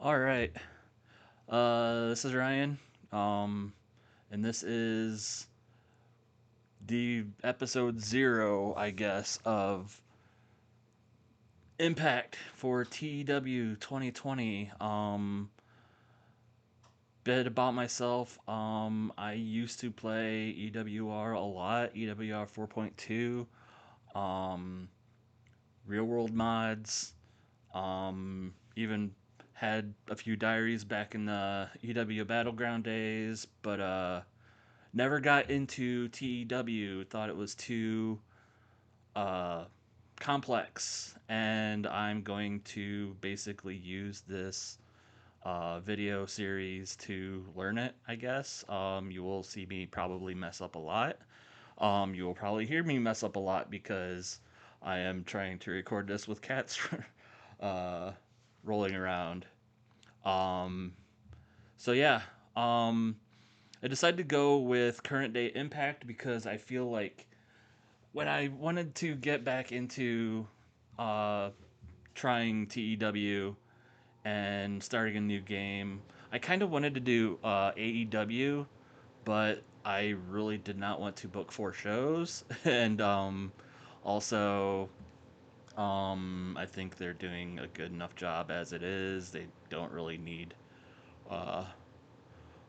All right. This is Ryan. Um, and this is the episode 0, I guess, of Impact for TEW 2020. Bit about myself. I used to play EWR a lot, EWR 4.2, um, real world mods, even had a few diaries back in the EW Battleground days, but never got into TEW. Thought it was too uh, complex, and I'm going to basically use this video series to learn it. I guess you will see me probably mess up a lot. You will probably hear me mess up a lot because I am trying to record this with cats uh, rolling around. Um, so yeah, um, I decided to go with current day impact because I feel like when I wanted to get back into uh, trying TEW and starting a new game, I kind of wanted to do AEW, but I really did not want to book 4 shows, and also I think they're doing a good enough job as it is. They don't really need uh,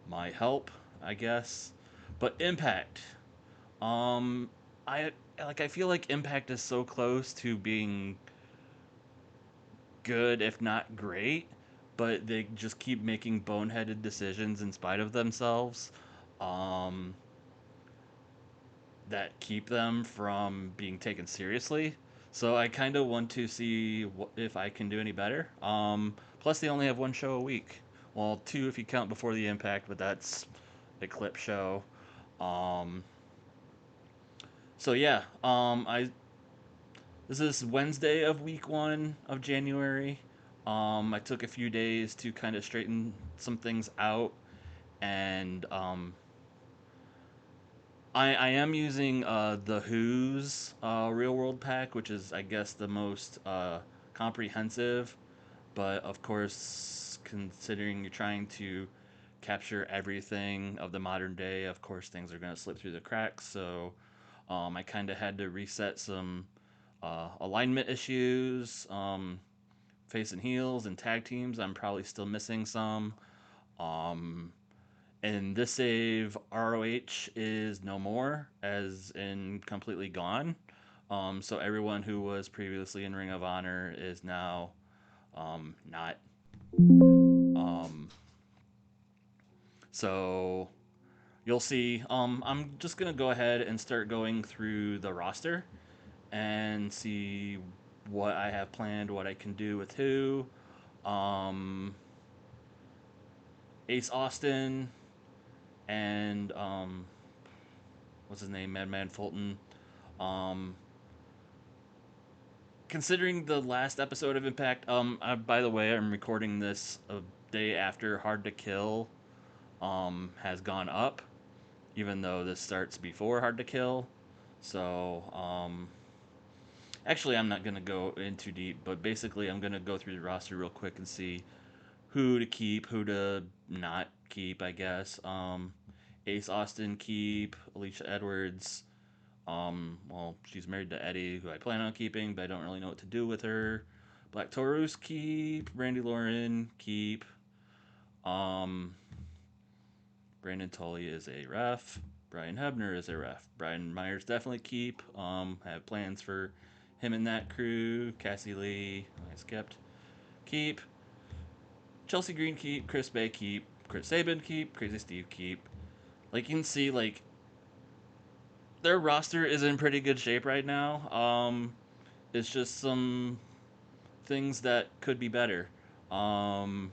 my help, I guess. But Impact, Um, I I feel like Impact is so close to being good, if not great, but they just keep making boneheaded decisions in spite of themselves, um, that keep them from being taken seriously. So I kind of want to see if I can do any better. Plus, they only have 1 show a week. Well, 2 if you count before the Impact, but that's a clip show. Um, so yeah, I this is Wednesday of week 1 of January. I took a few days to kind of straighten some things out, and I am using the Who's Real World Pack, which is, I guess, the most comprehensive. But of course, considering you're trying to capture everything of the modern day, of course, things are going to slip through the cracks. So I kind of had to reset some alignment issues, face and heels, and tag teams. I'm probably still missing some. Um, and this save, ROH is no more, as in completely gone. So everyone who was previously in Ring of Honor is now not. Um, so you'll see. I'm just gonna go ahead and start going through the roster and see what I have planned, what I can do with who. Um, Ace Austin and what's his name, Madman Fulton. Um, Considering the last episode of Impact, by the way, I'm recording this a day after Hard to Kill has gone up, even though this starts before Hard to Kill. So actually, I'm not gonna go in too deep, but basically, I'm gonna go through the roster real quick and see who to keep, who to not keep, I guess. Ace Austin keep, Alicia Edwards. Well, she's married to Eddie, who I plan on keeping, but I don't really know what to do with her. Black Taurus keep, Randy Lauren keep. Um, Brandon Tully is a ref. Brian Hebner is a ref. Brian Myers definitely keep. Have plans for him and that crew. Cassie Lee, I skipped. Keep. Chelsea Green keep. Chris Bay keep. Chris Sabin keep. Crazy Steve keep. Like you can see, like their roster is in pretty good shape right now. It's just some things that could be better. Um,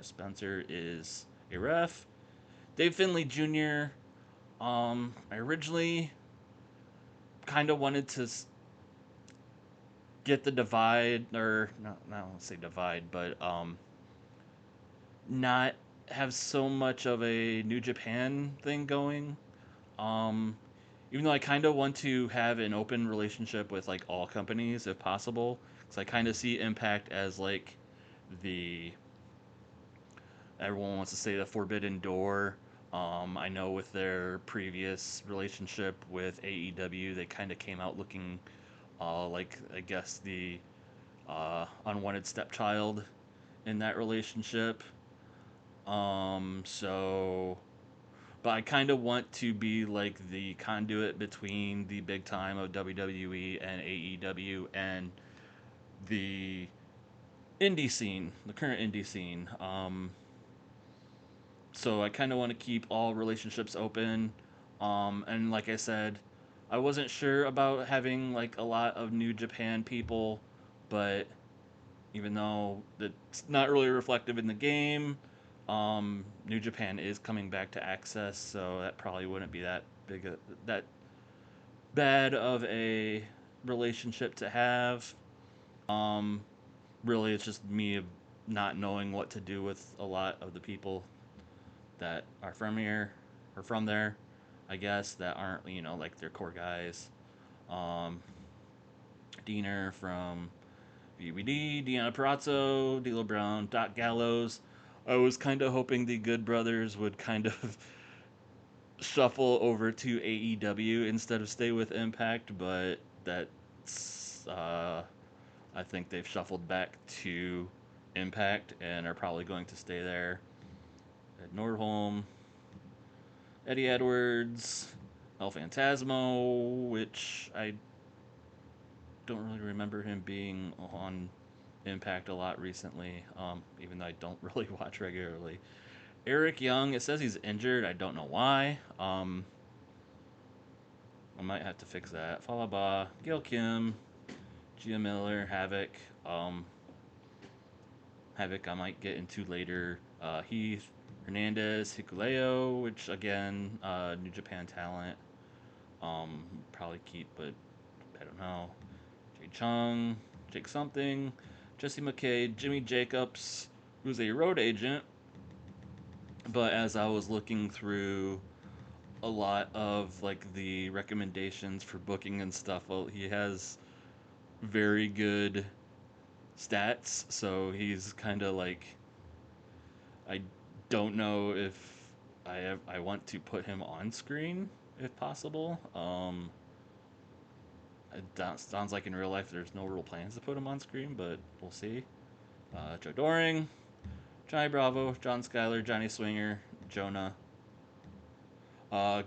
Spencer is a ref. Dave Finley Jr. I originally kind of wanted to get the divide, or not, I don't say divide, but not have so much of a New Japan thing going. Um, Even though I kind of want to have an open relationship with like all companies if possible, because I kind of see Impact as like the everyone wants to say the Forbidden Door. I know with their previous relationship with AEW, they kind of came out looking like, I guess, the unwanted stepchild in that relationship. So, but I kind of want to be like the conduit between the big time of WWE and AEW and the indie scene, the current indie scene. So I kind of want to keep all relationships open. And like I said, I wasn't sure about having like a lot of New Japan people, but even though it's not really reflective in the game, New Japan is coming back to Access, so that probably wouldn't be that bad of a relationship to have. Um, Really, it's just me not knowing what to do with a lot of the people that are from here or from there, I guess, that aren't, like their core guys. Um, Diener from BBD, Deanna Perazzo, D'Lo Brown, Doc Gallows. I was kind of hoping the Good Brothers would kind of shuffle over to AEW instead of stay with Impact, but that's I think they've shuffled back to Impact and are probably going to stay there. Ed Nordholm, Eddie Edwards, El Phantasmo, which I don't really remember him being on Impact a lot recently, even though I don't really watch regularly. Eric Young, it says he's injured. I don't know why. I might have to fix that. Falaba, Gil Kim, Gia Miller, Havoc. Um, Havoc I might get into later. Heath, Hernandez, Hikuleo, which again, New Japan talent. Probably keep, but I don't know. Jay Chung, Jake something, Jesse McKay, Jimmy Jacobs, who's a road agent. But as I was looking through a lot of like the recommendations for booking and stuff, well, he has very good stats, so he's kind of like, I don't know if I want to put him on screen if possible. It sounds like in real life there's no real plans to put him on screen, but we'll see. Joe Doring, Johnny Bravo, John Skyler, Johnny Swinger, Jonah.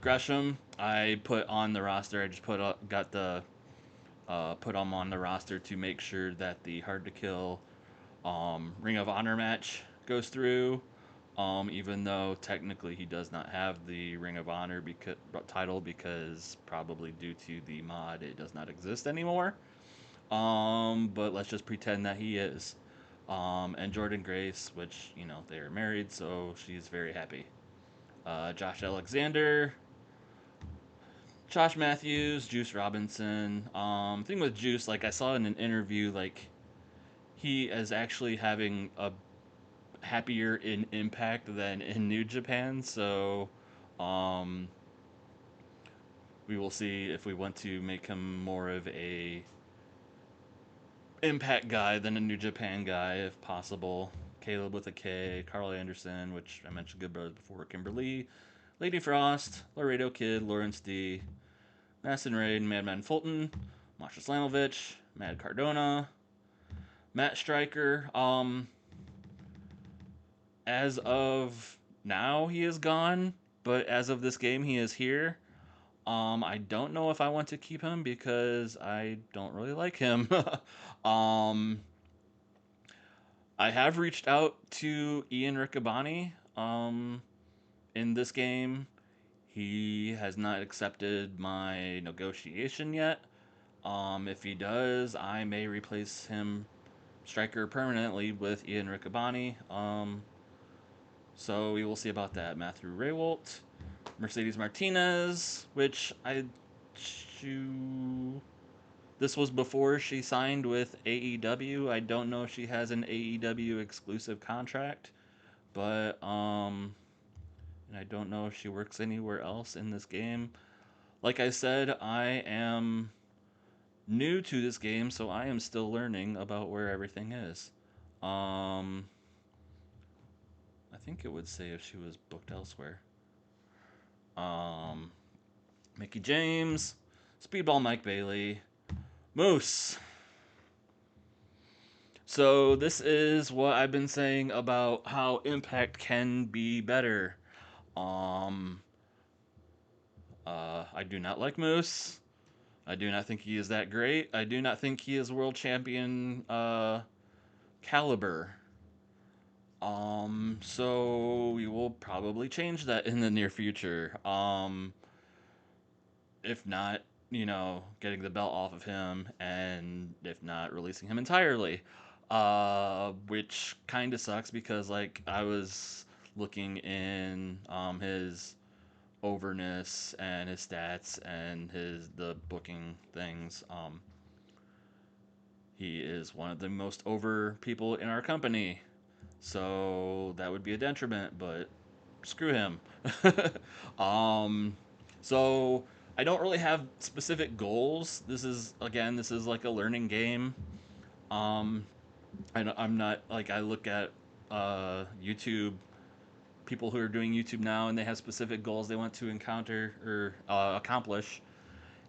Gresham, I put on the roster. I just got the put him on the roster to make sure that the Hard to Kill Ring of Honor match goes through. Even though technically he does not have the Ring of Honor title because probably due to the mod it does not exist anymore. But let's just pretend that he is. And Jordan Grace, which they are married, so she's very happy. Josh Alexander, Josh Matthews, Juice Robinson. Thing with Juice, like I saw in an interview, like he is actually having a happier in Impact than in New Japan. So, um, we will see if we want to make him more of a Impact guy than a New Japan guy, if possible. Caleb with a K, Carl Anderson, which I mentioned Good Brothers before, Kimberly, Lady Frost, Laredo Kid, Lawrence D, Masson Raid, Madman Fulton, Masha Slamovich, Mad Cardona, Matt Stryker. As of now, he is gone, but as of this game, he is here. I don't know if I want to keep him because I don't really like him. um, I have reached out to Ian Riccaboni in this game. He has not accepted my negotiation yet. If he does, I may replace him, striker, permanently with Ian Riccaboni. So we will see about that. Matthew Raywalt, Mercedes Martinez, which this was before she signed with AEW. I don't know if she has an AEW exclusive contract, but and I don't know if she works anywhere else in this game. Like I said, I am new to this game, so I am still learning about where everything is. I think it would say if she was booked elsewhere. Um, Mickey James, Speedball Mike Bailey, Moose. So this is what I've been saying about how Impact can be better. Um, I do not like Moose. I do not think he is that great. I do not think he is world champion caliber. So we will probably change that in the near future. If not, getting the belt off of him, and if not, releasing him entirely. Which kind of sucks because like I was looking in his overness and his stats and the booking things. He is one of the most over people in our company, so that would be a detriment. But screw him. um, so I don't really have specific goals. This is like a learning game. Um, I'm not like I look at YouTube people who are doing YouTube now, and they have specific goals they want to encounter or accomplish,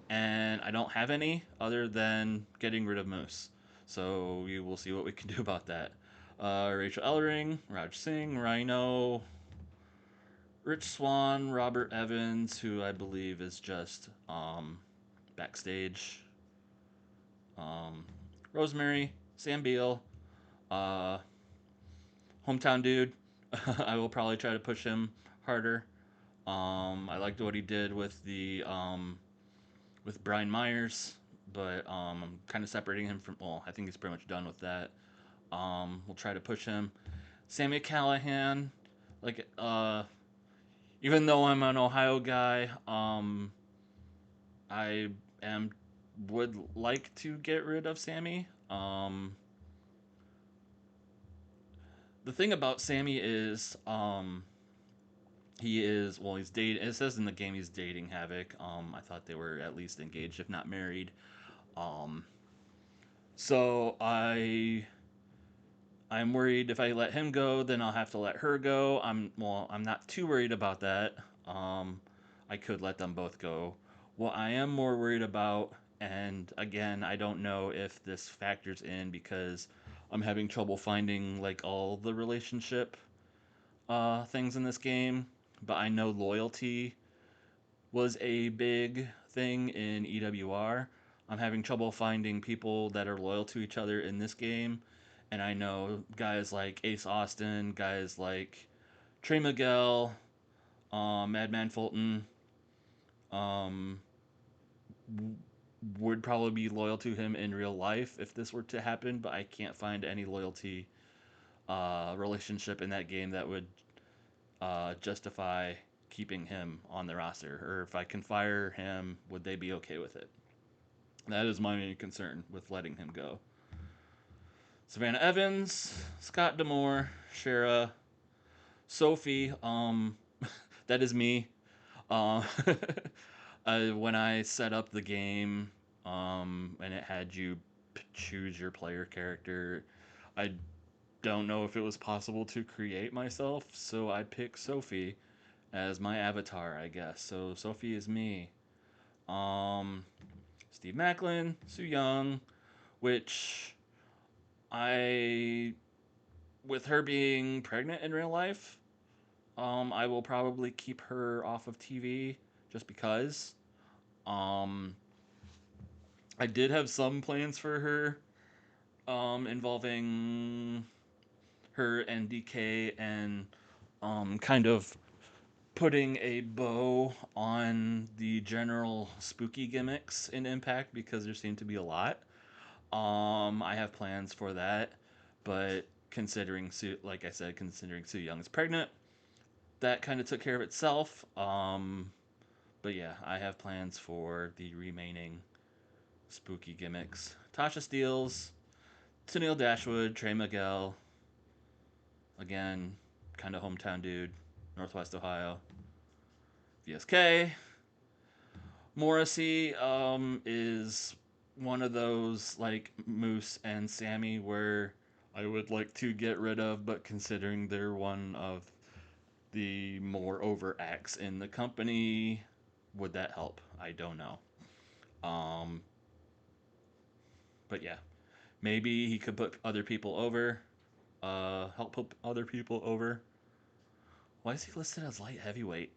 and I don't have any other than getting rid of Moose. So we will see what we can do about that. Rachel Ellering, Raj Singh, Rhino, Rich Swan, Robert Evans, who I believe is just backstage, um, Rosemary, Sam Beal, uh, hometown dude. I will probably try to push him harder. I liked what he did with Brian Myers, but I'm kind of separating him from. Well, I think he's pretty much done with that. We'll try to push him. Sammy Callahan, like even though I'm an Ohio guy, I am would like to get rid of Sammy. The thing about Sammy is he is well he's dating. It says in the game he's dating Havoc. I thought they were at least engaged, if not married. Um, so I'm worried if I let him go, then I'll have to let her go. I'm not too worried about that. Um, I could let them both go. What I am more worried about, and again, I don't know if this factors in because I'm having trouble finding like all the relationship things in this game, but I know loyalty was a big thing in EWR. I'm having trouble finding people that are loyal to each other in this game. And I know guys like Ace Austin, guys like Trey Miguel, Madman Fulton, um, would probably be loyal to him in real life if this were to happen, but I can't find any loyalty relationship in that game that would justify keeping him on the roster. Or if I can fire him, would they be okay with it? That is my main concern with letting him go. Savannah Evans, Scott Demore, Shara, Sophie. That is me. Uh, when I set up the game, and it had you choose your player character, I don't know if it was possible to create myself, so I picked Sophie as my avatar, I guess. So Sophie is me. Um, Steve Macklin, Sue Young, which I, with her being pregnant in real life, I will probably keep her off of TV just because. Um, I did have some plans for her, involving her and DK and kind of putting a bow on the general spooky gimmicks in Impact because there seem to be a lot. I have plans for that, but considering Sue, like I said, considering Sue Young is pregnant, that kind of took care of itself. But yeah, I have plans for the remaining spooky gimmicks. Tasha Steeles, Tennille Dashwood, Trey Miguel, again, kind of hometown dude, Northwest Ohio. VSK. Morrissey is one of those like Moose and Sammy where I would like to get rid of, but considering they're one of the more over acts in the company. Would that help? I don't know. Um, but yeah, maybe he could put other people over. Help put other people over. Why is he listed as light heavyweight?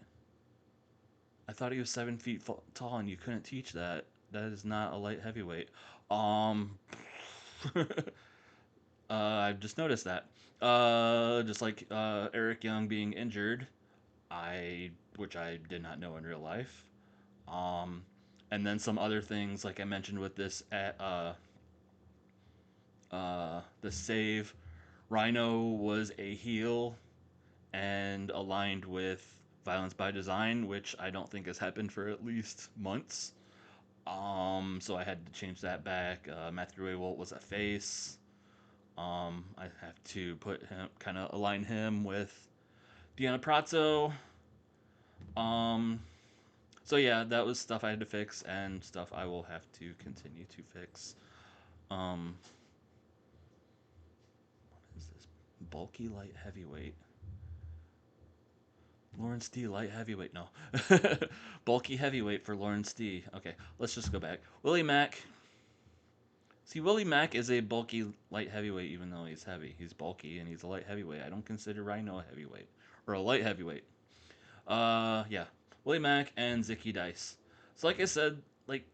I thought he was 7 feet tall, and you couldn't teach that. That is not a light heavyweight. Um, I've just noticed that. Just like Eric Young being injured, which I did not know in real life. Um, and then some other things, like I mentioned with this the save. Rhino was a heel and aligned with Violence by Design, which I don't think has happened for at least months. So I had to change that back. Matthew Raywolt was a face. I have to put him, kind of align him with Deanna Prazzo. Um, so yeah, that was stuff I had to fix and stuff I will have to continue to fix. Um, what is this? Bulky light heavyweight. Lawrence D. Light heavyweight. No. Bulky heavyweight for Lawrence D. Okay, let's just go back. Willie Mack. See, Willie Mack is a bulky light heavyweight, even though he's heavy. He's bulky and he's a light heavyweight. I don't consider Rhino a heavyweight or a light heavyweight. Yeah, Willie Mack and Zicky Dice. So, like I said, like,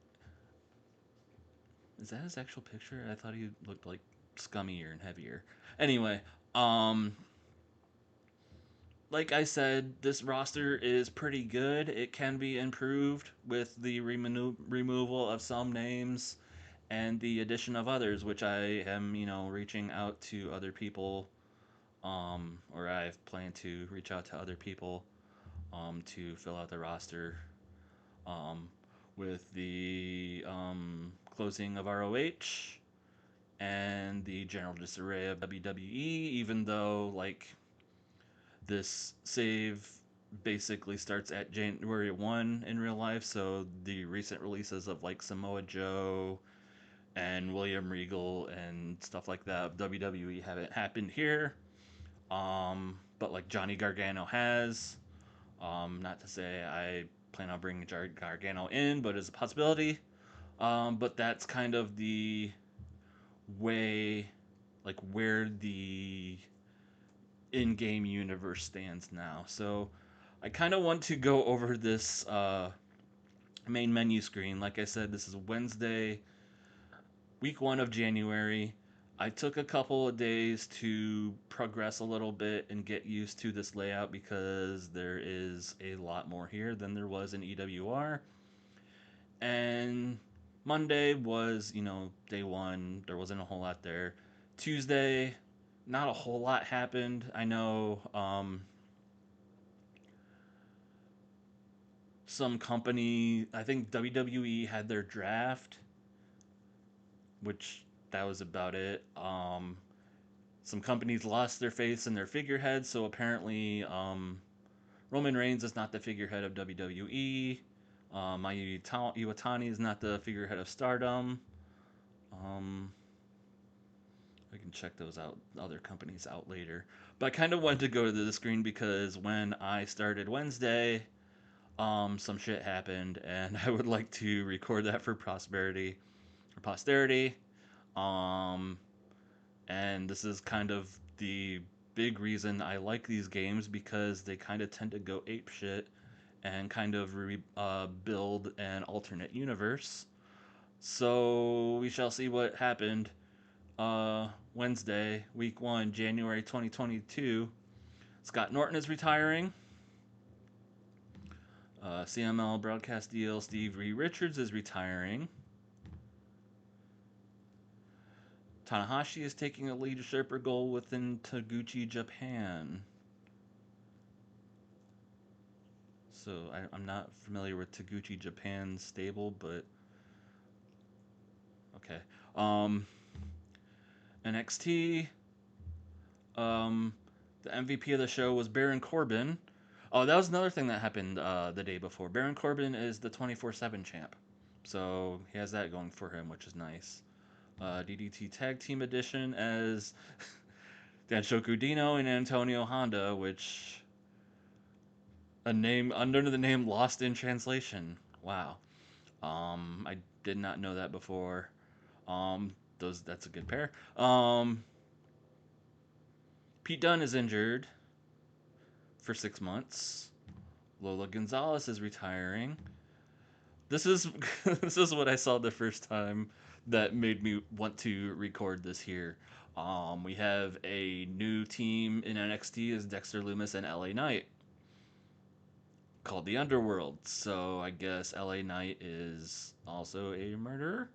is that his actual picture? I thought he looked like scummier and heavier. Anyway, um, like I said, this roster is pretty good. It can be improved with the removal of some names and the addition of others, which I am, reaching out to other people, or I've planned to reach out to other people, to fill out the roster, um, with the closing of ROH and the general disarray of WWE. Even though, like, this save basically starts at January 1 in real life, so the recent releases of like Samoa Joe and William Regal and stuff like that of WWE haven't happened here. But like Johnny Gargano has. Not to say I plan on bringing Gargano in, but it's a possibility. But that's kind of the way, like where the in-game universe stands now. So I kind of want to go over this main menu screen. Like I said, this is Wednesday, week 1 of January. I took a couple of days to progress a little bit and get used to this layout because there is a lot more here than there was in EWR. And Monday was, day 1. There wasn't a whole lot there. Tuesday, not a whole lot happened. I know some company, I think WWE had their draft, which that was about it. Some companies lost their face and their figurehead, so apparently Roman Reigns is not the figurehead of WWE. Mayu Iwatani is not the figurehead of Stardom. Um, I can check those out, other companies out later. But I kind of wanted to go to the screen because when I started Wednesday, some shit happened, and I would like to record that for posterity. Um, and this is kind of the big reason I like these games because they kind of tend to go ape shit and kind of build an alternate universe. So we shall see what happened. Wednesday, week 1, January 2022. Scott Norton is retiring. CML broadcast deal Steve Ree Richards is retiring. Tanahashi is taking a leadership role within Taguchi Japan. So I'm not familiar with Taguchi Japan's stable, but okay. NXT. The MVP of the show was Baron Corbin. Oh, that was another thing that happened the day before. Baron Corbin is the 24/7 champ, so he has that going for him, which is nice. DDT Tag Team Edition as Danshoku Dino and Antonio Honda, which A name under the name Lost in Translation. Wow. I did not know that before. Those that's a good pair. Pete Dunne is injured for 6 months. Lola Gonzalez is retiring. This is this is what I saw the first time that made me want to record this here. We have a new team in NXT is Dexter Lumis and LA Knight called the Underworld. So I guess LA Knight is also a murderer.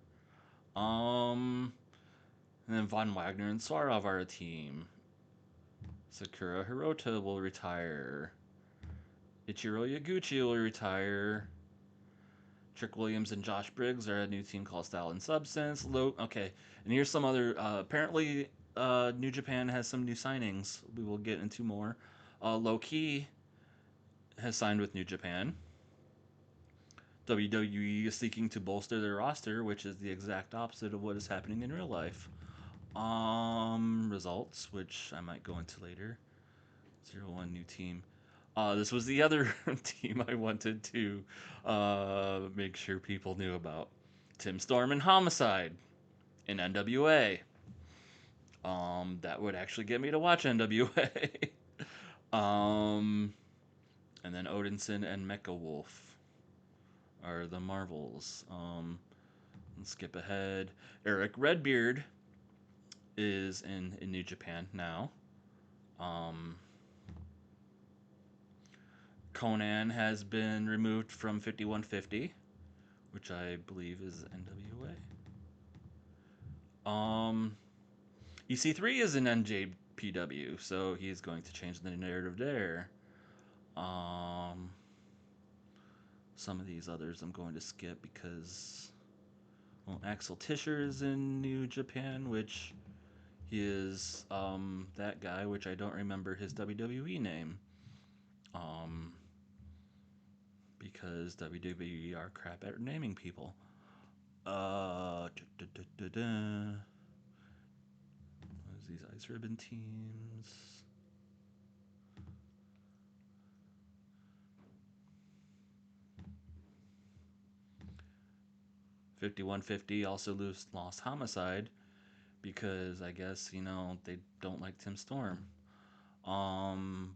Um, and then Von Wagner and Swarov are a team. Sakura Hirota will retire. Ichiro Yaguchi will retire. Trick Williams and Josh Briggs are a new team called Style and Substance. Okay, and here's some other. Apparently, New Japan has some new signings. We will get into more. Low Key has signed with New Japan. WWE is seeking to bolster their roster, which is the exact opposite of what is happening in real life. Results, which I might go into later. 0-1 new team. This was the other team I wanted to make sure people knew about. Tim Storm and Homicide in NWA. That would actually get me to watch NWA. And then Odinson and Mecha Wolf are the Marvels. Let's skip ahead. Eric Redbeard is in New Japan now. Conan has been removed from 5150, which I believe is NWA. EC3 is in NJPW, so he's going to change the narrative there. Some of these others I'm going to skip because, well, Axel Tischer is in New Japan, which he is that guy, which I don't remember his WWE name. Because WWE are crap at naming people. What is these Ice Ribbon teams? $51.50 also lost Homicide because I guess they don't like Tim Storm. And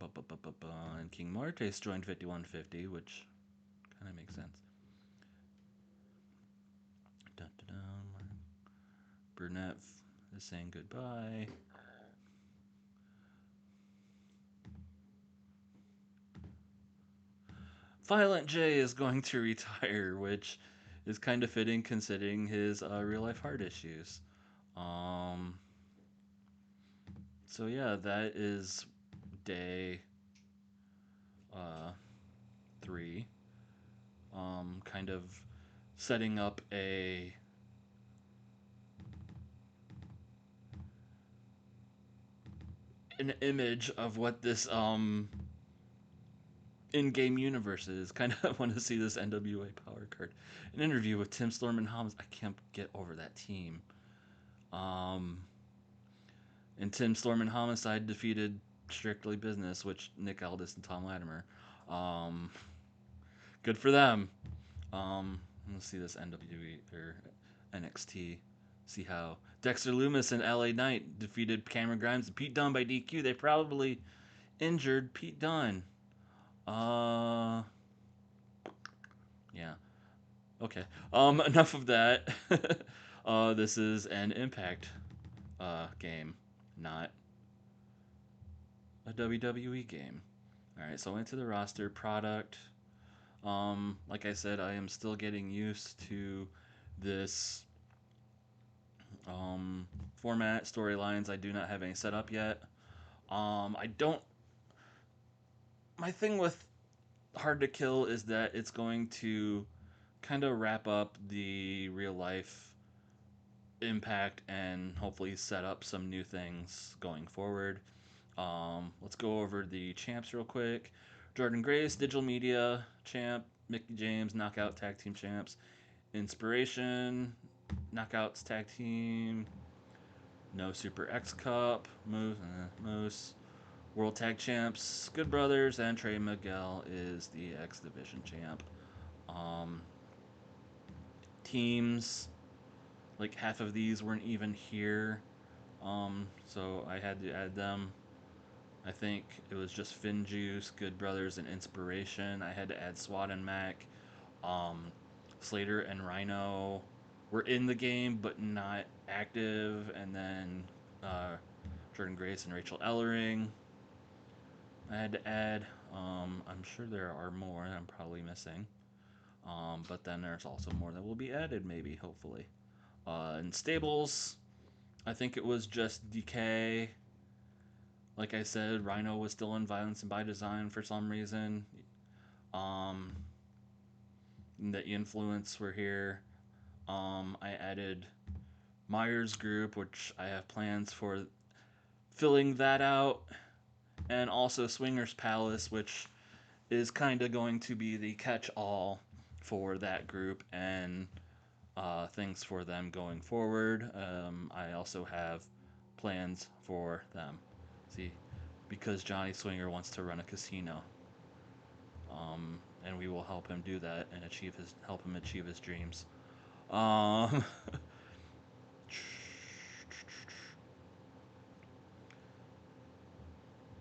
King Martes joined 51.50, which kind of makes sense. Dun, dun, dun. Burnett is saying goodbye. Violent J is going to retire, which is kind of fitting considering his real life heart issues. So yeah, that is day 3. Kind of setting up an image of what this in-game universe is. Kind of want to see this NWA power card. An interview with Tim Storm and Homicide. I can't get over that team. And Tim Storm and Homicide defeated Strictly Business, which Nick Aldis and Tom Latimer. Good for them. Let's see this NWE or NXT. See how Dexter Lumis and LA Knight defeated Cameron Grimes and Pete Dunne by DQ. They probably injured Pete Dunne. Yeah. Okay. Enough of that. This is an Impact game, not a WWE game. All right. So into the roster product. Like I said, I am still getting used to this format, storylines. I do not have any set up yet. I don't. My thing with Hard to Kill is that it's going to kind of wrap up the real life Impact and hopefully set up some new things going forward. Let's go over the champs real quick. Jordan Grace, Digital Media champ. Mickey James, Knockout Tag Team champs. Inspiration, Knockouts Tag Team. No Super X Cup. Moose. World Tag Champs, Good Brothers, and Trey Miguel is the X Division champ. Um, Teams, like half of these weren't even here, so I had to add them. I think it was just Fin Juice, Good Brothers, and Inspiration. I had to add SWAT and Mac. Um, Slater and Rhino were in the game but not active, and then Jordan Grace and Rachel Ellering I had to add. I'm sure there are more I'm probably missing, but then there's also more that will be added, maybe, hopefully. In stables, I think it was just DK. Like I said, Rhino was still in Violence and by Design for some reason. Um, the Influence were here. I added Myers Group, which I have plans for filling that out, and also Swingers Palace, which is kind of going to be the catch-all for that group and things for them going forward. I also have plans for them. See, because Johnny Swinger wants to run a casino, and we will help him do that and help him achieve his dreams. Um,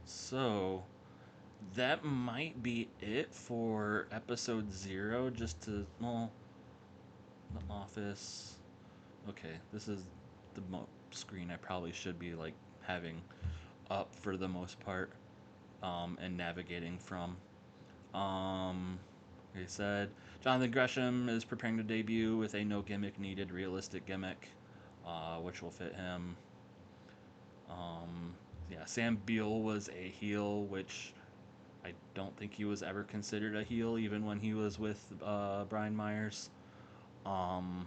so that might be it for episode 0. Just to, well, the office. Okay, this is the screen I probably should be like having up for the most part, and navigating from. Like I said, Jonathan Gresham is preparing to debut with a no gimmick needed realistic gimmick, which will fit him. Yeah, Sam Beal was a heel, which I don't think he was ever considered a heel, even when he was with Brian Myers. Um,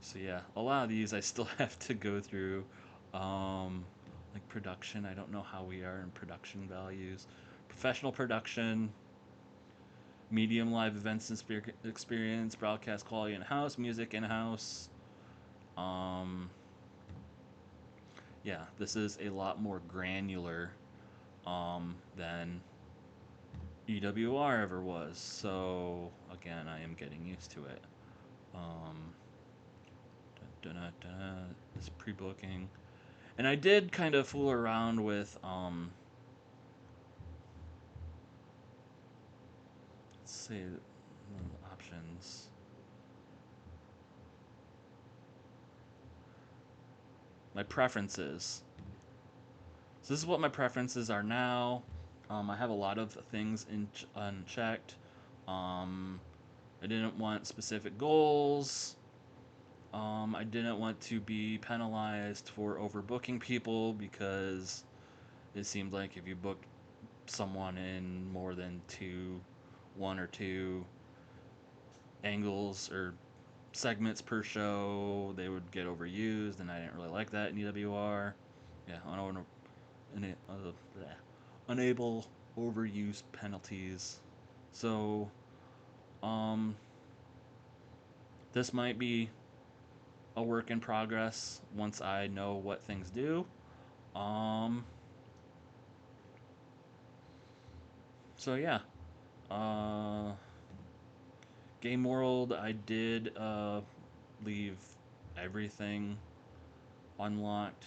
so yeah, a lot of these I still have to go through. Like production, I don't know how we are in production values. Professional production, medium live events and experience, broadcast quality in house, music in house. Um, yeah, this is a lot more granular than EWR ever was. So again, I am getting used to it. Um, this pre-booking, and I did kind of fool around with let's see, options. My preferences. So this is what my preferences are now. I have a lot of things unchecked. Um, I didn't want specific goals. I didn't want to be penalized for overbooking people because it seemed like if you booked someone in more than one or two angles or segments per show, they would get overused, and I didn't really like that in EWR. Yeah, unable overuse penalties. So, um, this might be a work in progress once I know what things do. Um, so yeah, uh, Game World, I did leave everything unlocked.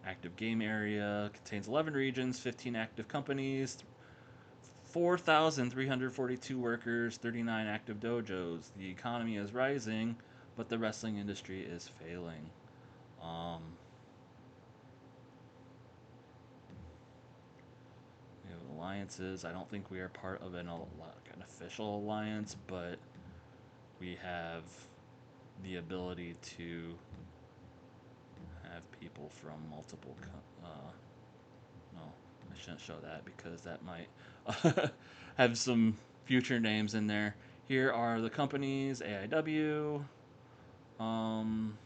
Active game area contains 11 regions, 15 active companies, 4,342 workers, 39 active dojos. The economy is rising, but the wrestling industry is failing. Um, we have alliances. I don't think we are part of an official alliance, but we have the ability to have people from multiple. No, I shouldn't show that because that might have some future names in there. Here are the companies: AIW. Um,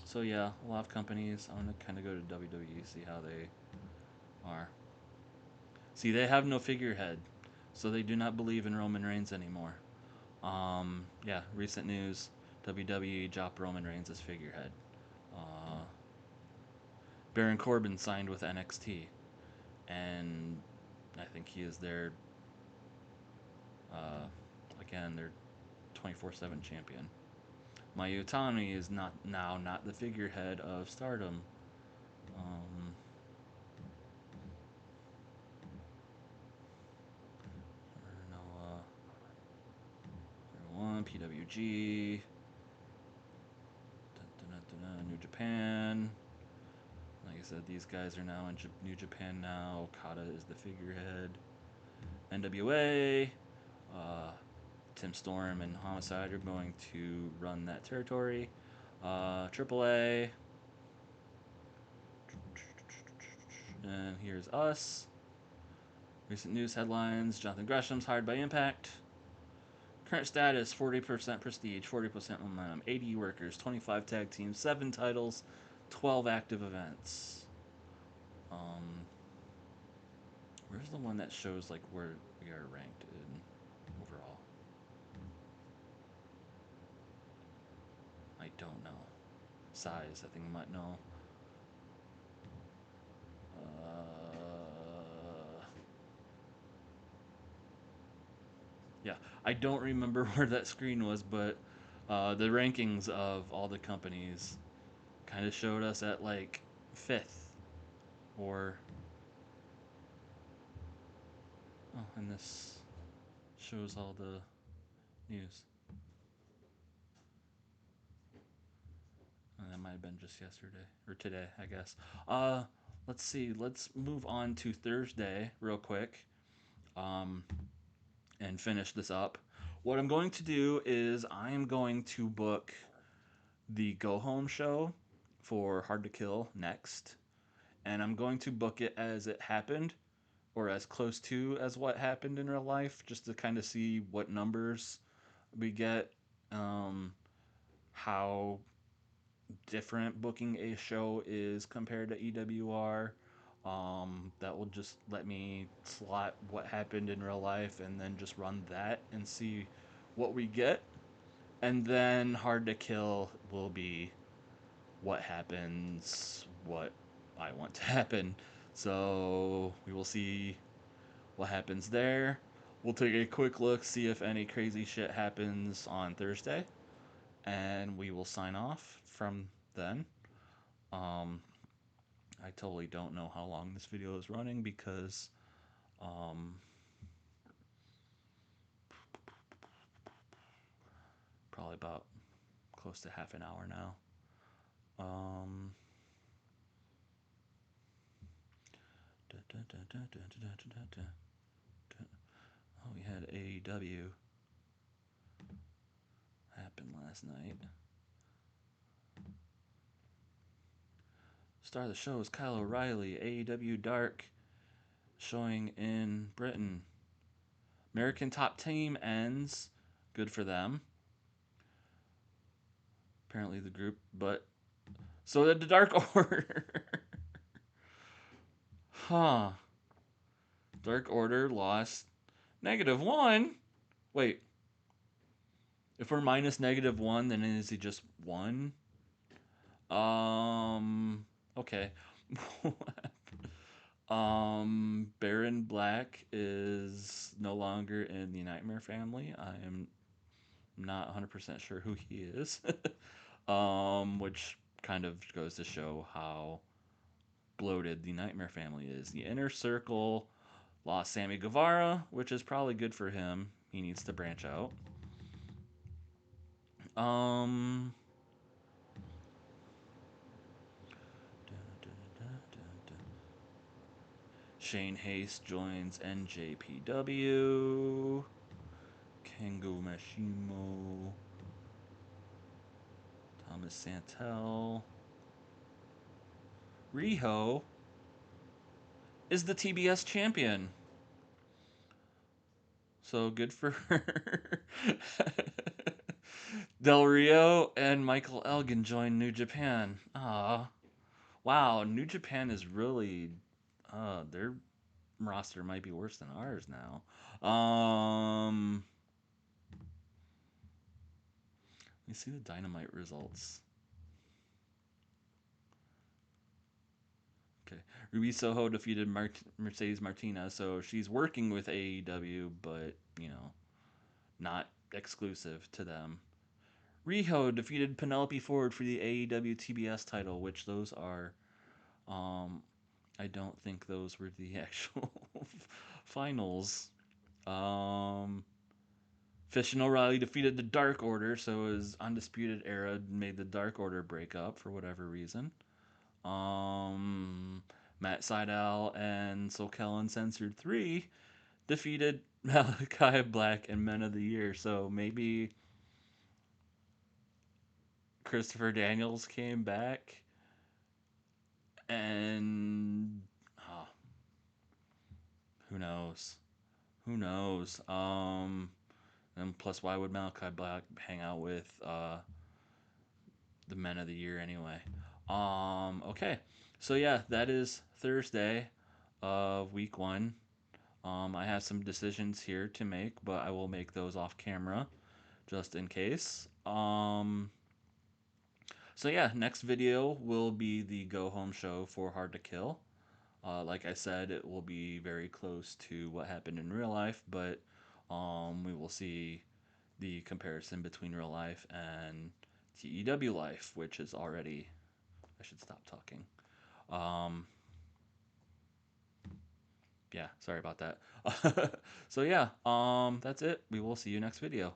so yeah, a lot of companies. I'm gonna kind of go to WWE, see how they are. See, they have no figurehead, so they do not believe in Roman Reigns anymore. Yeah, recent news: WWE dropped Roman Reigns as figurehead. Uh, Baron Corbin signed with NXT, and I think he is their uh, again their 24/7 champion. Mayu Utami is not the figurehead of Stardom. Um, Noah, 1 PWG, New Japan. Like I said, these guys are now in New Japan now. Okada is the figurehead. NWA, uh, Tim Storm and Homicide are going to run that territory. AAA, and here's us. Recent news headlines: Jonathan Gresham's hired by Impact. Current status: 40% prestige, 40% momentum, 80 workers, 25 tag teams, 7 titles, 12 active events. Where's the one that shows like where we are ranked in overall? I don't know. Size, I think I might know. Yeah, I don't remember where that screen was, but the rankings of all the companies kind of showed us at like fifth or oh, and this shows all the news. That might have been just yesterday or today, I guess. Uh, let's see. Let's move on to Thursday real quick, um, and finish this up. What I'm going to do is I am going to book the Go Home show for Hard to Kill next, and I'm going to book it as it happened or as close to as what happened in real life, just to kind of see what numbers we get, um, how different booking a show is compared to EWR. That will just let me slot what happened in real life and then just run that and see what we get. And then Hard to Kill will be what happens, what I want to happen. So we will see what happens there. We'll take a quick look, see if any crazy shit happens on Thursday, and we will sign off from then. Um, I totally don't know how long this video is running because um, probably about close to half an hour now. Um, oh, we had AEW happen last night. Star of the show is Kyle O'Reilly. AEW Dark showing in Britain. American Top Team ends. Good for them. Apparently the group, but so did the Dark Order. Huh. Dark Order lost -1. Wait. If we're minus -1, then is he just 1? Okay. Baron Black is no longer in the Nightmare family. I am not 100% sure who he is. Which kind of goes to show how bloated the Nightmare family is. The Inner Circle lost Sammy Guevara, which is probably good for him. He needs to branch out. Um, Shane Haste joins NJPW. Kengo Mashimo. Thomas Santel. Riho is the TBS champion. So good for her. Del Rio and Michael Elgin join New Japan. Ah, wow, New Japan is really, their roster might be worse than ours now. Let me see the Dynamite results. Okay. Ruby Soho defeated Mercedes Martinez, so she's working with AEW, but, not exclusive to them. Riho defeated Penelope Ford for the AEW TBS title, which those are, um, I don't think those were the actual finals. Um, Fish and O'Reilly defeated the Dark Order, so it was Undisputed Era made the Dark Order break up for whatever reason. Matt Sydal and Sokel Uncensored 3 defeated Malachi Black and Men of the Year. So maybe Christopher Daniels came back and who knows? Who knows? And plus, why would Malachi Black hang out with the Men of the Year anyway? Okay. So yeah, that is Thursday of week 1. I have some decisions here to make, but I will make those off camera just in case. So yeah, next video will be the go home show for Hard to Kill. Like I said, it will be very close to what happened in real life, but we will see the comparison between real life and TEW life, which is already. I should stop talking. Um, yeah, sorry about that. So yeah, that's it. We will see you next video.